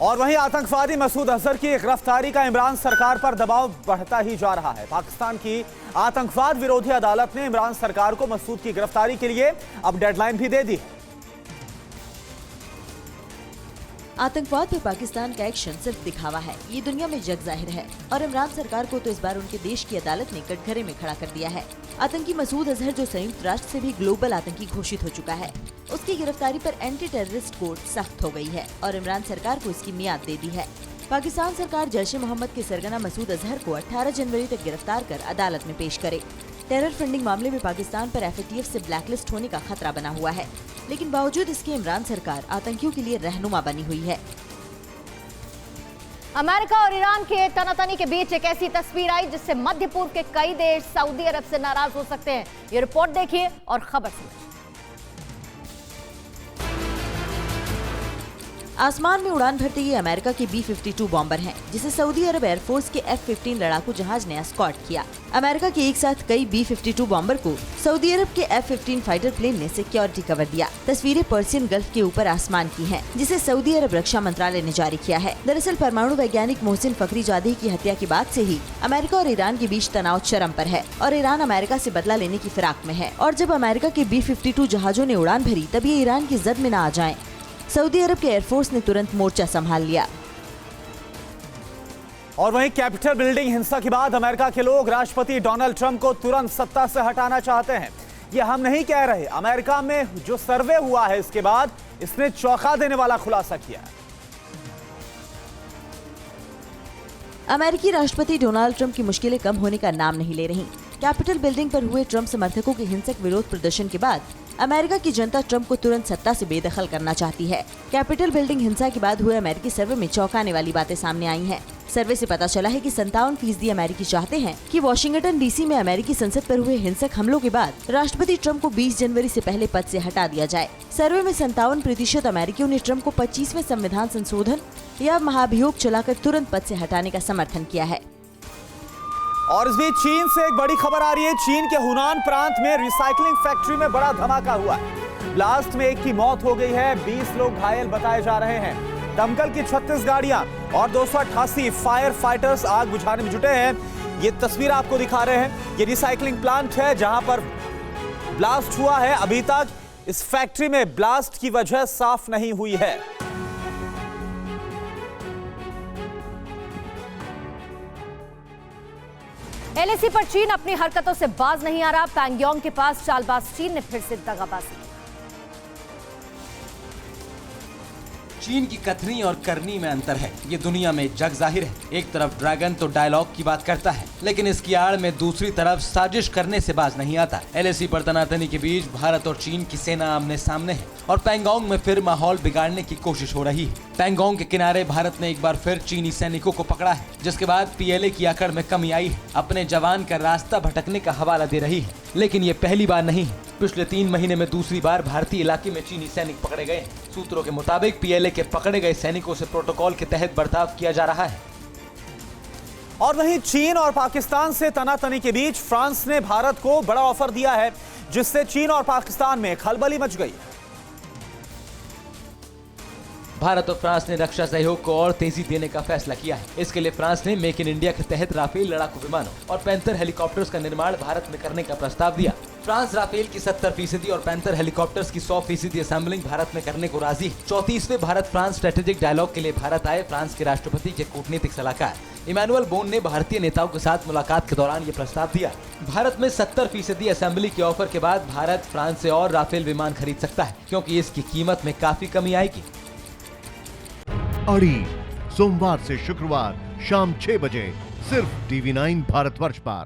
और वहीं आतंकवादी मसूद अजहर की गिरफ्तारी का इमरान सरकार पर दबाव बढ़ता ही जा रहा है। पाकिस्तान की आतंकवाद विरोधी अदालत ने इमरान सरकार को मसूद की गिरफ्तारी के लिए अब डेडलाइन भी दे दी है। आतंकवाद पर पाकिस्तान का एक्शन सिर्फ दिखावा है, ये दुनिया में जग जाहिर है और इमरान सरकार को तो इस बार उनके देश की अदालत ने कटघरे में खड़ा कर दिया है। आतंकी मसूद अजहर जो संयुक्त राष्ट्र से भी ग्लोबल आतंकी घोषित हो चुका है, उसकी गिरफ्तारी पर एंटी टेररिस्ट कोर्ट सख्त हो गई है और इमरान सरकार को इसकी मियाद दे दी है। पाकिस्तान सरकार जैश-ए-मोहम्मद के सरगना मसूद अजहर को 18 जनवरी तक गिरफ्तार कर अदालत में पेश करे। टेरर फंडिंग मामले में पाकिस्तान पर FATF से ब्लैकलिस्ट होने का खतरा बना हुआ है, लेकिन बावजूद इसके इमरान सरकार आतंकियों के लिए रहनुमा बनी हुई है। अमेरिका और ईरान के तनातनी के बीच एक ऐसी तस्वीर आई जिससे मध्य पूर्व के कई देश सऊदी अरब से नाराज हो सकते हैं। ये रिपोर्ट देखिए और खबर सुनिए। आसमान में उड़ान भरते ये अमेरिका के B-52 बॉम्बर हैं, जिसे सऊदी अरब एयरफोर्स के F-15 लड़ाकू जहाज ने एस्कॉर्ट किया। अमेरिका के एक साथ कई B-52 बॉम्बर को सऊदी अरब के F-15 फाइटर प्लेन ने सिक्योरिटी कवर दिया। तस्वीरें पर्सियन गल्फ के ऊपर आसमान की हैं, जिसे सऊदी अरब रक्षा मंत्रालय ने जारी किया है। दरअसल परमाणु वैज्ञानिक मोहसिन फखरीजादे की हत्या के बाद से ही अमेरिका और ईरान के बीच तनाव चरम पर है और ईरान अमेरिका से बदला लेने की फिराक में है। और जब अमेरिका के B-52 जहाजों ने उड़ान भरी, तब ये ईरान की जद में न आ जाएं। सऊदी अरब के एयरफोर्स ने तुरंत मोर्चा संभाल लिया। और वहीं कैपिटल बिल्डिंग हिंसा के बाद अमेरिका के लोग राष्ट्रपति डोनाल्ड ट्रंप को तुरंत सत्ता से हटाना चाहते हैं। ये हम नहीं कह रहे, अमेरिका में जो सर्वे हुआ है इसके बाद इसने चौंका देने वाला खुलासा किया। अमेरिकी राष्ट्रपति डोनाल्ड ट्रंप की मुश्किलें कम होने का नाम नहीं ले रही। कैपिटल बिल्डिंग पर हुए ट्रंप समर्थकों के हिंसक विरोध प्रदर्शन के बाद अमेरिका की जनता ट्रंप को तुरंत सत्ता से बेदखल करना चाहती है। कैपिटल बिल्डिंग हिंसा के बाद हुए अमेरिकी सर्वे में चौंकाने वाली बातें सामने आई हैं। सर्वे से पता चला है कि 57% अमेरिकी चाहते हैं कि वॉशिंगटन DC में अमेरिकी संसद पर हुए हिंसक हमलों के बाद राष्ट्रपति ट्रंप को 20 जनवरी से पहले पद से हटा दिया जाए। सर्वे में 57% अमेरिकियों ने ट्रंप को 25वें संविधान संशोधन या महाभियोग चलाकर तुरंत पद से हटाने का समर्थन किया है। और इस बीच चीन से एक बड़ी खबर आ रही है। चीन के हुनान प्रांत में रिसाइकलिंग फैक्ट्री में बड़ा धमाका हुआ है। ब्लास्ट में एक की मौत हो गई है, 20 लोग घायल बताए जा रहे हैं। दमकल की 36 गाड़ियां और 288 फायर फाइटर्स आग बुझाने में जुटे हैं। ये तस्वीर आपको दिखा रहे हैं। ये रिसाइकलिंग प्लांट है जहां पर ब्लास्ट हुआ है। अभी तक इस फैक्ट्री में ब्लास्ट की वजह साफ नहीं हुई है। LAC पर चीन अपनी हरकतों से बाज नहीं आ रहा। पैंगयोंग के पास चालबाज चीन ने फिर से दगाबाजी की। चीन की कथनी और करनी में अंतर है, ये दुनिया में जग जाहिर है। एक तरफ ड्रैगन तो डायलॉग की बात करता है, लेकिन इसकी आड़ में दूसरी तरफ साजिश करने से बाज नहीं आता। LAC पर तनातनी के बीच भारत और चीन की सेना आमने सामने है और पैंगोंग में फिर माहौल बिगाड़ने की कोशिश हो रही है। पैंगोंग के किनारे भारत ने एक बार फिर चीनी सैनिकों को पकड़ा है, जिसके बाद PLA की आकड़ में कमी आई है। अपने जवान का रास्ता भटकने का हवाला दे रही है, लेकिन ये पहली बार नहीं है। पिछले 3 महीने में दूसरी बार भारतीय इलाके में चीनी सैनिक पकड़े गए हैं। सूत्रों के मुताबिक PLA के पकड़े गए सैनिकों से प्रोटोकॉल के तहत बर्ताव किया जा रहा है। और वहीं चीन और पाकिस्तान से तनातनी के बीच फ्रांस ने भारत को बड़ा ऑफर दिया है, जिससे चीन और पाकिस्तान में खलबली मच गई। भारत और फ्रांस ने रक्षा सहयोग को और तेजी देने का फैसला किया है। इसके लिए फ्रांस ने मेक इन इंडिया के तहत राफेल लड़ाकू विमानों और पैंथर हेलीकॉप्टर्स का निर्माण भारत में करने का प्रस्ताव दिया। फ्रांस राफेल की 70% और पैंथर हेलीकॉप्टर्स की 100% असेंबलिंग भारत में करने को राजी है। 34वें भारत फ्रांस स्ट्रेटेजिक डायलॉग के लिए भारत आए फ्रांस के राष्ट्रपति के कूटनीतिक सलाहकार इमैनुअल बोन ने भारतीय नेताओं के साथ मुलाकात के दौरान ये प्रस्ताव दिया। भारत में 70% असेंबली के ऑफर के बाद भारत फ्रांस से और राफेल विमान खरीद सकता है, क्योंकि इसकी कीमत में काफी कमी आएगी। अड़ी सोमवार से शुक्रवार शाम 6 बजे सिर्फ TV9 भारतवर्ष पर।